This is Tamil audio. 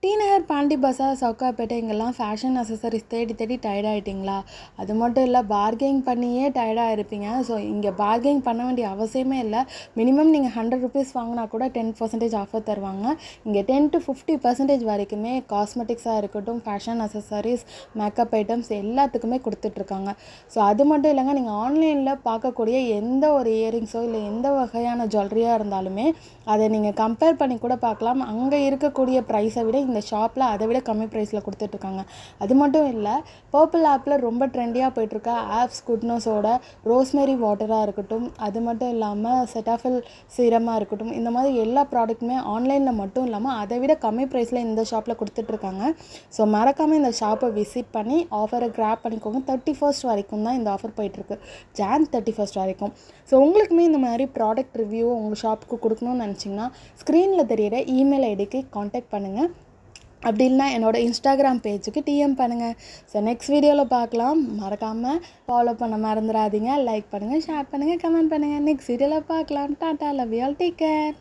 டி நகர், பாண்டி பஸார், சவுகாப்பேட்டை இங்கெல்லாம் ஃபேஷன் அக்சஸரிஸ் தேடி தேடி டயர்ட் ஆகிட்டிங்களா? அது மட்டும் இல்லை, பார்கெயின் பண்ணியே டயர்டாக இருப்பீங்க. ஸோ இங்கே பார்கெயின் பண்ண வேண்டிய அவசியமே இல்லை. மினிமம் நீங்கள் ₹100 வாங்கினா கூட 10% ஆஃபர் தருவாங்க. இங்கே 10 to 50% வரைக்குமே காஸ்மெட்டிக்ஸாக இருக்கட்டும், ஃபேஷன் அக்சஸரிஸ், மேக்கப் ஐட்டம்ஸ் எல்லாத்துக்குமே கொடுத்துட்ருக்காங்க. ஸோ அது மட்டும் இல்லைங்க, நீங்கள் ஆன்லைனில் பார்க்கக்கூடிய எந்த ஒரு இயரிங்ஸோ இல்லை எந்த வகையான ஜுவல்லரியாக இருந்தாலுமே அதை நீங்கள் கம்பேர் பண்ணி கூட பார்க்கலாம். அங்கே இருக்கக்கூடிய ப்ரைஸை விட இந்த ஷாப்பில் அதை விட கம்மி ப்ரைஸில் கொடுத்துட்ருக்காங்க. அது மட்டும் இல்லை, பர்பிள் ஆப்பில் ரொம்ப ட்ரெண்டியாக போய்ட்டுருக்க ஆப்ஸ் குட்னஸோட ரோஸ்மெரி வாட்டராக இருக்கட்டும், அது மட்டும் இல்லாமல் செட்டாஃபில் சீரமாக இருக்கட்டும், இந்த மாதிரி எல்லா ப்ராடக்ட்டுமே ஆன்லைனில் மட்டும் இல்லாமல் அதை விட கம்மி ப்ரைஸில் இந்த ஷாப்பில் கொடுத்துட்ருக்காங்க. ஸோ மறக்காமல் இந்த ஷாப்பை விசிட் பண்ணி ஆஃபரை கிராப் பண்ணிக்கோங்க. 31st வரைக்கும் தான் இந்த ஆஃபர் போயிட்டுருக்கு, Jan 31st வரைக்கும். ஸோ உங்களுக்குமே இந்த மாதிரி ப்ராடக்ட் ரிவ்யூ உங்கள் ஷாப்புக்கு கொடுக்கணும்னு நினச்சிங்கன்னா ஸ்க்ரீனில் தெரியிற இமெயில் ஐடிக்கு காண்டாக்ட் பண்ணுங்கள். அப்படி இல்லைனா என்னோடய இன்ஸ்டாகிராம் பேஜுக்கு டிஎம் பண்ணுங்கள். ஸோ நெக்ஸ்ட் வீடியோவில் பார்க்கலாம். மறக்காமல் ஃபாலோ பண்ண மறந்துடாதீங்க. லைக் பண்ணுங்கள், ஷேர் பண்ணுங்கள், கமெண்ட் பண்ணுங்கள். நெக்ஸ்ட் வீடியோவில் பார்க்கலாம். Tata, love you all, take care.